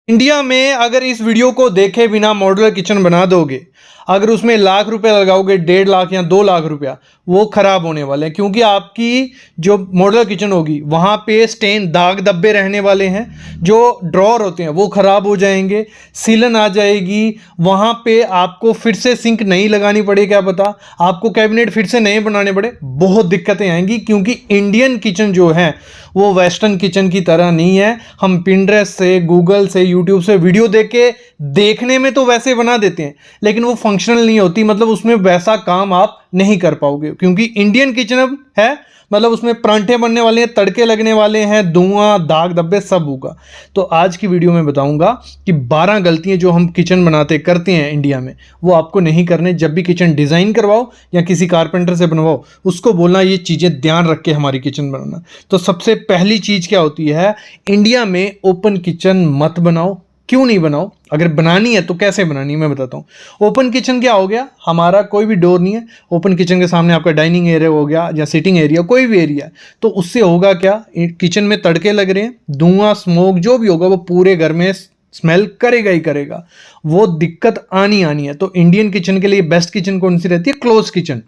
India में अगर इस वीडियो को देखे बिना मॉड्यूलर किचन बना दोगे, अगर उसमें लाख रुपए लगाओगे, 1.5 लाख या 2 लाख रुपया, वो खराब होने वाले हैं। क्योंकि आपकी जो मॉड्यूलर किचन होगी वहाँ पे स्टेन, दाग धब्बे रहने वाले हैं, जो ड्रॉर होते हैं वो खराब हो जाएंगे, सीलन आ जाएगी, वहाँ पे आपको फिर से सिंक नहीं लगानी पड़े, क्या पता आपको कैबिनेट फिर से नए बनाने पड़े, बहुत दिक्कतें आएंगी। क्योंकि इंडियन किचन जो है वो वेस्टर्न किचन की तरह नहीं है। हम पिंटरेस्ट से, गूगल से, यूट्यूब से वीडियो देख के देखने में तो वैसे बना देते हैं, लेकिन वो फंक्शनल नहीं होती, मतलब उसमें वैसा काम आप नहीं कर पाओगे। क्योंकि इंडियन किचन है, मतलब उसमें परांठे बनने वाले हैं, तड़के लगने वाले हैं, धुआं, दाग धब्बे सब होगा। तो आज की वीडियो में बताऊंगा कि 12 गलतियां जो हम किचन बनाते करते हैं इंडिया में, वो आपको नहीं करने। जब भी किचन डिज़ाइन करवाओ या किसी कारपेंटर से बनवाओ, उसको बोलना ये चीज़ें ध्यान रख के हमारी किचन बनाना। तो सबसे पहली चीज़ क्या होती है, इंडिया में ओपन किचन मत बनाओ। क्यों नहीं बनाओ? अगर बनानी है तो कैसे बनानी है मैं बताता हूँ। ओपन किचन क्या हो गया, हमारा कोई भी डोर नहीं है, ओपन किचन के सामने आपका डाइनिंग एरिया हो गया या सिटिंग एरिया, कोई भी एरिया है, तो उससे होगा क्या, किचन में तड़के लग रहे हैं, धुआं, स्मोक जो भी होगा वो पूरे घर में स्मेल करेगा ही करेगा, वो दिक्कत आनी है। तो इंडियन किचन के लिए बेस्ट किचन कौन सी रहती है? क्लोज किचन,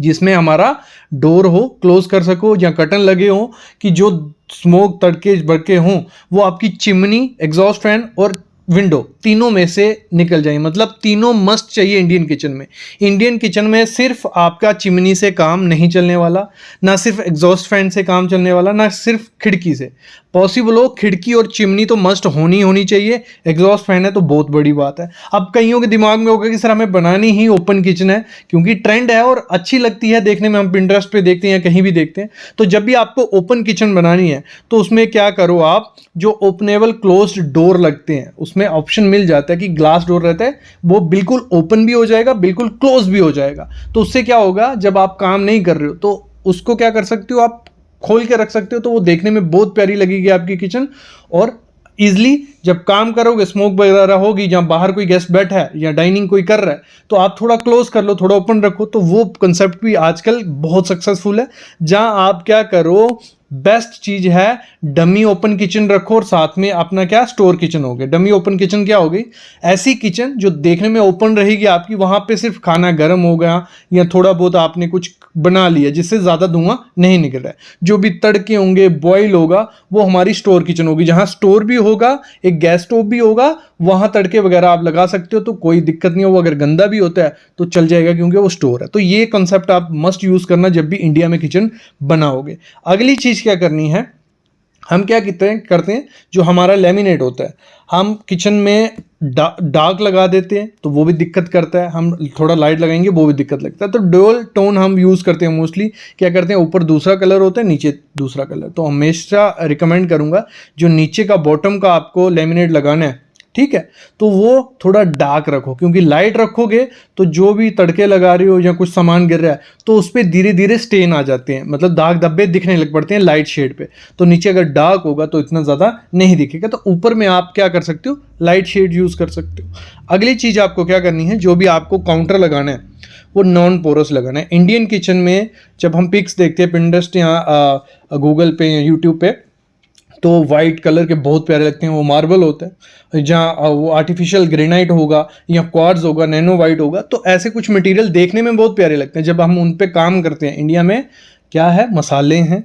जिसमें हमारा डोर हो, क्लोज कर सको, या कर्टन लगे हो कि जो स्मोक, तड़के भड़के हों वो आपकी चिमनी, एग्जॉस्ट फैन और विंडो तीनों में से निकल जाए। मतलब तीनों मस्ट चाहिए इंडियन किचन में। इंडियन किचन में सिर्फ आपका चिमनी से काम नहीं चलने वाला, ना सिर्फ एग्जॉस्ट फैन से काम चलने वाला, ना सिर्फ खिड़की से। पॉसिबल हो खिड़की और चिमनी तो मस्ट होनी चाहिए, एग्जॉस्ट फैन है तो बहुत बड़ी बात है। अब कईयों के दिमाग में होगा कि सर हमें बनानी ही ओपन किचन है, क्योंकि ट्रेंड है और अच्छी लगती है देखने में, हम पिंटरेस्ट पे देखते हैं या कहीं भी देखते हैं। तो जब भी आपको ओपन किचन बनानी है तो उसमें क्या करो आप, जो ओपनेबल क्लोज्ड डोर लगते हैं उसमें ऑप्शन मिल जाता है कि ग्लास डोर रहता है, वो बिल्कुल ओपन भी हो जाएगा, बिल्कुल क्लोज भी हो जाएगा। तो उससे क्या होगा, जब आप काम नहीं कर रहे हो तो उसको क्या कर सकते हो, आप खोल के रख सकते हो, तो वो देखने में बहुत प्यारी लगेगी आपकी किचन। और इजली जब काम करोगे, स्मोक वगैरह होगी, जहाँ बाहर कोई गेस्ट बैठा है या डाइनिंग कोई कर रहा है, तो आप थोड़ा क्लोज कर लो, थोड़ा ओपन रखो। तो वो कंसेप्ट भी आजकल बहुत सक्सेसफुल है, जहाँ आप क्या करो, बेस्ट चीज है डमी ओपन किचन रखो और साथ में अपना क्या, स्टोर किचन हो गया। डमी ओपन किचन क्या हो गई, ऐसी किचन जो देखने में ओपन रहेगी आपकी, वहां पे सिर्फ खाना गर्म हो गया या थोड़ा बहुत आपने कुछ बना लिया जिससे ज्यादा धुआं नहीं निकल रहा है, जो भी तड़के होंगे, बॉईल होगा, वो हमारी स्टोर किचन होगी, जहां स्टोर भी होगा, एक गैस स्टोव भी होगा, वहां तड़के वगैरह आप लगा सकते हो, तो कोई दिक्कत नहीं हो। अगर गंदा भी होता है तो चल जाएगा क्योंकि वो स्टोर है। तो ये कंसेप्ट आप मस्ट यूज करना जब भी इंडिया में किचन बनाओगे। अगली चीज क्या करनी है, हम क्या करते हैं, जो हमारा लेमिनेट होता है, हम किचन में डार्क लगा देते हैं तो वो भी दिक्कत करता है, हम थोड़ा लाइट लगाएंगे वो भी दिक्कत लगता है। तो डुअल टोन हम यूज़ करते हैं मोस्टली। क्या करते हैं, ऊपर दूसरा कलर होता है, नीचे दूसरा कलर। तो हमेशा रिकमेंड करूंगा जो नीचे का बॉटम का आपको लेमिनेट लगाना है, ठीक है, तो वो थोड़ा डार्क रखो, क्योंकि लाइट रखोगे तो जो भी तड़के लगा रहे हो या कुछ सामान गिर रहा है तो उस पर धीरे धीरे स्टेन आ जाते हैं, मतलब दाग धब्बे दिखने लग पड़ते हैं लाइट शेड पे। तो नीचे अगर डार्क होगा तो इतना ज़्यादा नहीं दिखेगा। तो ऊपर में आप क्या कर सकते हो, लाइट शेड यूज़ कर सकते हो। अगली चीज़ आपको क्या करनी है, जो भी आपको काउंटर लगाना है वो नॉन पोरस लगाना है। इंडियन किचन में जब हम पिक्स देखते हैं पिंटरेस्ट या गूगल पे या यूट्यूब पे, तो वाइट कलर के बहुत प्यारे लगते हैं, वो मार्बल होता है, जहाँ वो आर्टिफिशियल ग्रेनाइट होगा या क्वार्ट्ज होगा, नैनो वाइट होगा, तो ऐसे कुछ मटेरियल देखने में बहुत प्यारे लगते हैं। जब हम उन पे काम करते हैं, इंडिया में क्या है, मसाले हैं,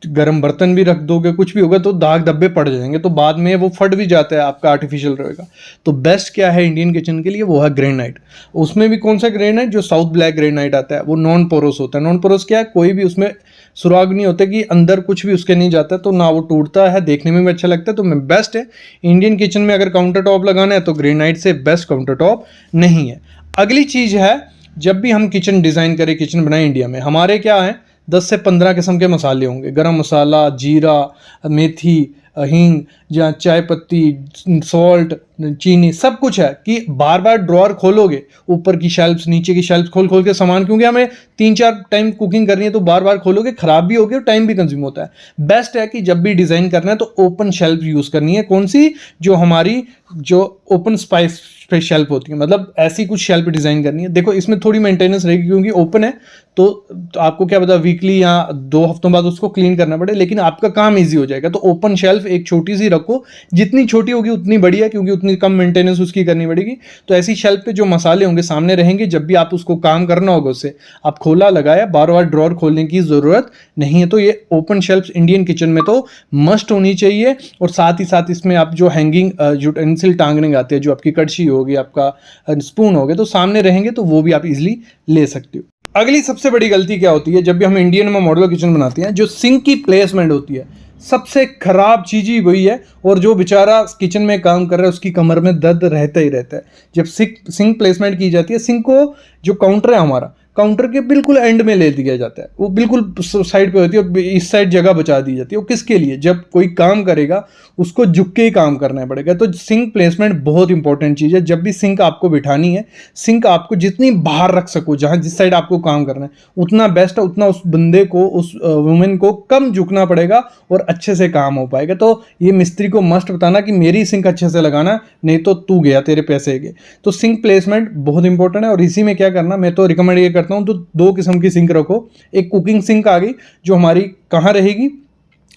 गरम बर्तन भी रख दोगे, कुछ भी होगा तो दाग धब्बे पड़ जाएंगे, तो बाद में वो फट भी जाता है, आपका आर्टिफिशियल रहेगा। तो बेस्ट क्या है इंडियन किचन के लिए, वो है ग्रेनाइट। उसमें भी कौन सा ग्रेनाइट, जो साउथ ब्लैक ग्रेनाइट आता है, वो नॉन पोरस होता है। नॉन पोरस क्या है, कोई भी उसमें सुराग नहीं होता कि अंदर कुछ भी उसके नहीं जाता, तो ना वो टूटता है, देखने में भी अच्छा लगता है। तो बेस्ट है इंडियन किचन में अगर काउंटर टॉप लगाना है तो ग्रेनाइट से बेस्ट काउंटर टॉप नहीं है। अगली चीज़ है, जब भी हम किचन डिज़ाइन करें, किचन बनाए इंडिया में, हमारे क्या है 10 से 15 किस्म के मसाले होंगे, गरम मसाला, जीरा, मेथी, हींग, जहाँ चाय पत्ती, सॉल्ट, चीनी, सब कुछ है कि बार बार ड्रॉअर खोलोगे, ऊपर की शेल्फ्स, नीचे की शेल्फ्स खोल खोल के सामान, क्योंकि हमें 3-4 टाइम कुकिंग करनी है तो बार बार खोलोगे, खराब भी होगी और टाइम भी कंज्यूम होता है। बेस्ट है कि जब भी डिज़ाइन करना है तो ओपन शेल्फ यूज़ करनी है। कौन सी, जो हमारी जो ओपन स्पाइस पे शेल्फ होती है, मतलब ऐसी कुछ शेल्फ डिज़ाइन करनी है। देखो इसमें थोड़ी मेंटेनेंस रहेगी क्योंकि ओपन है, तो आपको क्या पता वीकली या 2 हफ्तों बाद उसको क्लीन करना पड़े, लेकिन आपका काम ईजी हो जाएगा। तो ओपन शेल्फ एक छोटी सी रखो, जितनी छोटी होगी उतनी बढ़िया, क्योंकि उतनी कम मेंटेनेंस उसकी करनी पड़ेगी। तो ऐसी शेल्फ पे जो मसाले होंगे सामने रहेंगे, जब भी आप उसको काम करना होगा उससे आप खोला लगाया, बार बार ड्रॉर खोलने की ज़रूरत नहीं है। तो ये ओपन शेल्फ इंडियन किचन में तो मस्ट होनी चाहिए। और साथ ही साथ इसमें आप जो हैंगिंग यूटेंसिल टांगने आते हैं, जो आपकी कड़छी होगी, आपका स्पून हो गया, तो सामने रहेंगे तो वो भी आप इजीली ले सकते हो। अगली सबसे बड़ी गलती क्या होती है जब भी हम इंडियन में मॉड्यूलर किचन बनाते हैं, जो सिंक की प्लेसमेंट होती है, सबसे खराब चीज़ ही वही है। और जो बेचारा किचन में काम कर रहा है उसकी कमर में दर्द रहता ही रहता है। जब सिंक प्लेसमेंट की जाती है, सिंक को जो काउंटर है हमारा, काउंटर के बिल्कुल एंड में ले दिया जाता है, वो बिल्कुल साइड पे होती है, इस साइड जगह बचा दी जाती है। वो किसके लिए? जब कोई काम करेगा उसको झुक के ही काम करना पड़ेगा। तो सिंक प्लेसमेंट बहुत इंपॉर्टेंट चीज़ है। जब भी सिंक आपको बिठानी है, सिंक आपको जितनी बाहर रख सको, जहाँ जिस साइड आपको काम करना है, उतना बेस्ट है। उतना उस बंदे को, उस वुमेन को कम झुकना पड़ेगा और अच्छे से काम हो पाएगा। तो ये मिस्त्री को मस्ट बताना कि मेरी सिंक अच्छे से लगाना, नहीं तो तू गया, तेरे पैसे गए। तो सिंक प्लेसमेंट बहुत इंपॉर्टेंट है। और इसी में क्या करना, मैं तो रिकमेंड ये करता हूँ, तो 2 किस्म की सिंक रखो। एक कुकिंग सिंक आ गई, जो हमारी कहाँ रहेगी,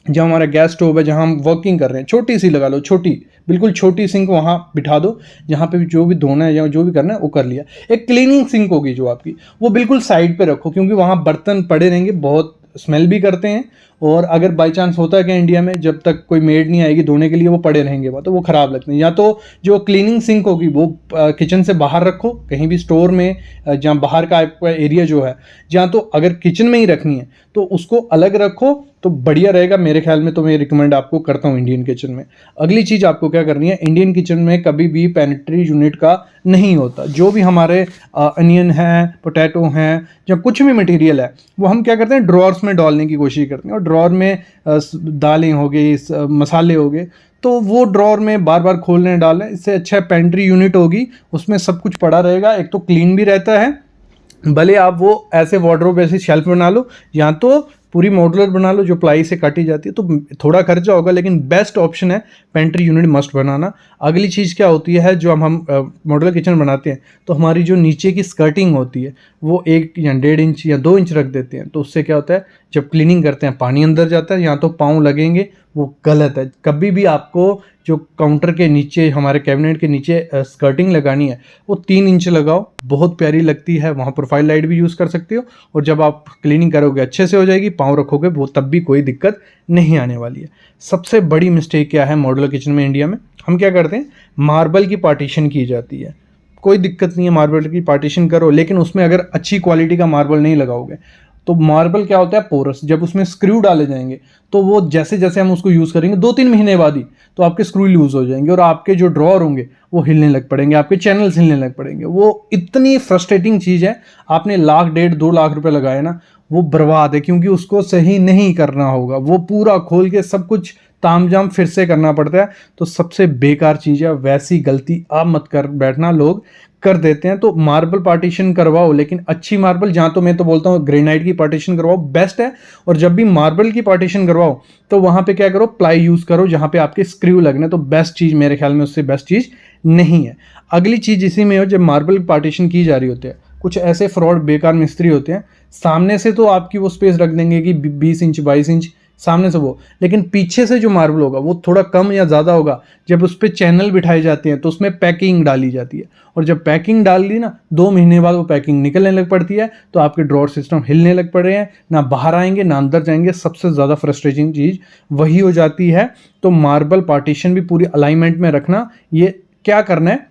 जहाँ हमारा गैस स्टोव है, जहाँ हम वर्किंग कर रहे हैं, छोटी सी लगा लो, छोटी, बिल्कुल छोटी सिंक वहाँ बिठा दो, जहाँ पे भी जो भी धोना है या जो भी करना है वो कर लिया। एक क्लीनिंग सिंक होगी जो आपकी, वो बिल्कुल साइड पे रखो, क्योंकि वहाँ बर्तन पड़े रहेंगे, बहुत स्मेल भी करते हैं। और अगर बाई चांस होता है कि इंडिया में जब तक कोई मेड नहीं आएगी धोने के लिए, वो पड़े रहेंगे वहाँ, तो वो ख़राब लगते हैं। या तो जो क्लीनिंग सिंक होगी वो किचन से बाहर रखो, कहीं भी स्टोर में, जहाँ बाहर का आपका एरिया जो है, जहाँ तो अगर किचन में ही रखनी है तो उसको अलग रखो, तो बढ़िया रहेगा मेरे ख्याल में। तो मैं रिकमेंड आपको करता हूँ इंडियन किचन में। अगली चीज़ आपको क्या करनी है, इंडियन किचन में कभी भी पेनिट्री यूनिट का नहीं होता। जो भी हमारे अनियन है, पोटैटो हैं, या कुछ भी मटेरियल है, वो हम क्या करते हैं, ड्रॉर्स में डालने की कोशिश करते हैं। और ड्रॉर में दालें हो गई, मसाले हो गए, तो वो ड्रॉर में बार बार खोलने डालें। इससे अच्छा पेंट्री यूनिट होगी, उसमें सब कुछ पड़ा रहेगा, एक तो क्लीन भी रहता है। भले आप वो ऐसे वार्डरोब ऐसे शेल्फ बना लो, या तो पूरी मॉड्यूलर बना लो जो प्लाई से काटी जाती है, तो थोड़ा खर्चा होगा, लेकिन बेस्ट ऑप्शन है पेंट्री यूनिट मस्ट बनाना। अगली चीज़ क्या होती है, जो हम मॉड्यूलर किचन बनाते हैं, तो हमारी जो नीचे की स्कर्टिंग होती है वो 1 या 1.5 इंच या 2 इंच रख देते हैं। तो उससे क्या होता है, जब क्लीनिंग करते हैं पानी अंदर जाता है, या तो पाँव लगेंगे, वो गलत है। कभी भी आपको जो काउंटर के नीचे, हमारे कैबिनेट के नीचे स्कर्टिंग लगानी है, वो 3 इंच लगाओ, बहुत प्यारी लगती है। वहाँ प्रोफाइल लाइट भी यूज़ कर सकते हो, और जब आप क्लीनिंग करोगे अच्छे से हो जाएगी, पाँव रखोगे वो तब भी कोई दिक्कत नहीं आने वाली है। सबसे बड़ी मिस्टेक क्या है मॉड्यूलर किचन में इंडिया में, हम क्या करते हैं, मार्बल की पार्टीशन की जाती है। कोई दिक्कत नहीं है, मार्बल की पार्टीशन करो, लेकिन उसमें अगर अच्छी क्वालिटी का मार्बल नहीं लगाओगे तो मार्बल क्या होता है, पोरस। जब उसमें स्क्रू डाले जाएंगे तो वो जैसे जैसे हम उसको यूज़ करेंगे 2-3 महीने बाद ही तो आपके स्क्रू लूज हो जाएंगे, और आपके जो ड्रॉर होंगे वो हिलने लग पड़ेंगे, आपके चैनल्स हिलने लग पड़ेंगे। वो इतनी फ्रस्ट्रेटिंग चीज़ है। आपने 1,00,000, 1.5, 2 लाख रुपए लगाए ना, वो बर्बाद है, क्योंकि उसको सही नहीं करना होगा। वो पूरा खोल के सब कुछ तामझाम फिर से करना पड़ता है। तो सबसे बेकार चीज़ है, वैसी गलती आप मत कर बैठना, लोग कर देते हैं। तो मार्बल पार्टीशन करवाओ, लेकिन अच्छी मार्बल, जहाँ तो मैं तो बोलता हूँ ग्रेनाइट की पार्टीशन करवाओ, बेस्ट है। और जब भी मार्बल की पार्टीशन करवाओ तो वहाँ पे क्या करो, प्लाई यूज़ करो, जहाँ पे आपके स्क्रू लगने। तो बेस्ट चीज़ मेरे ख्याल में उससे बेस्ट चीज़ नहीं है। अगली चीज़ इसी में हो, जब मार्बल पार्टीशन की जा रही होती है, कुछ ऐसे फ्रॉड बेकार मिस्त्री होते हैं, सामने से तो आपकी वो स्पेस रख देंगे कि 20 इंच 22 इंच सामने से वो, लेकिन पीछे से जो मार्बल होगा वो थोड़ा कम या ज़्यादा होगा। जब उस पर चैनल बिठाए जाते हैं तो उसमें पैकिंग डाली जाती है, और जब पैकिंग डाल दी ना, 2 महीने बाद वो पैकिंग निकलने लग पड़ती है, तो आपके ड्रॉर सिस्टम हिलने लग पड़े हैं, ना बाहर आएंगे ना अंदर जाएंगे। सबसे ज़्यादा फ्रस्ट्रेटिंग चीज़ वही हो जाती है। तो मार्बल पार्टीशन भी पूरी अलाइनमेंट में रखना। ये क्या करना है,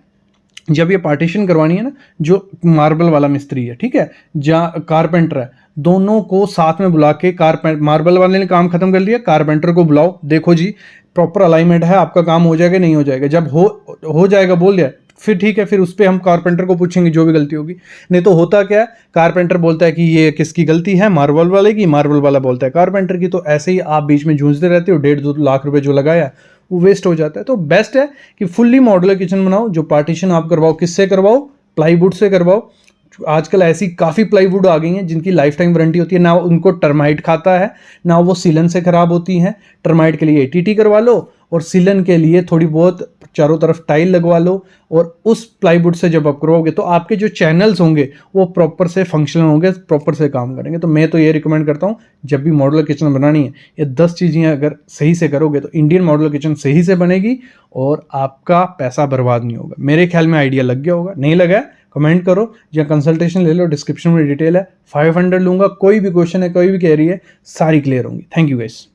जब ये पार्टीशन करवानी है ना, जो मार्बल वाला मिस्त्री है, ठीक है, जहाँ कारपेंटर है, दोनों को साथ में बुला के, मार्बल वाले ने काम खत्म कर लिया, कारपेंटर को बुलाओ, देखो जी प्रॉपर अलाइनमेंट है, आपका काम हो जाएगा नहीं हो जाएगा। जब हो जाएगा बोल दिया, फिर ठीक है, फिर उस पर हम कारपेंटर को पूछेंगे जो भी गलती होगी। नहीं तो होता क्या है, कारपेंटर बोलता है कि ये किसकी गलती है, मार्बल वाले की, मार्बल वाला बोलता है कारपेंटर की। तो ऐसे ही आप बीच में जूझते रहते हो, 1.5-2 लाख रुपए जो लगाया वो वेस्ट हो जाता है। तो बेस्ट है कि फुल्ली मॉड्यूलर किचन बनाओ। जो पार्टीशन आप करवाओ, किससे करवाओ, प्लाईवुड से करवाओ। आजकल ऐसी काफ़ी प्लाईवुड आ गई हैं जिनकी लाइफ टाइम वारंटी होती है, ना उनको टर्माइट खाता है, ना वो सीलन से ख़राब होती हैं। टर्माइट के लिए ATT करवा लो, और सीलन के लिए थोड़ी बहुत चारों तरफ टाइल लगवा लो और उस प्लाईवुड से जब आप करोगे तो आपके जो चैनल्स होंगे वो प्रॉपर से फंक्शनल होंगे, प्रॉपर से काम करेंगे। तो मैं तो ये रिकमेंड करता हूँ जब भी मॉड्यूलर किचन बनानी है ये 10 चीज़ें अगर सही से करोगे तो इंडियन मॉड्यूलर किचन सही से बनेगी और आपका पैसा बर्बाद नहीं होगा। मेरे ख्याल में आइडिया लग गया होगा, नहीं लगा है कमेंट करो या कंसल्टेशन ले लो, डिस्क्रिप्शन में डिटेल है। 500 लूँगा, कोई भी क्वेश्चन है, कोई भी क्वेरी है, सारी क्लियर होंगी। Thank you guys.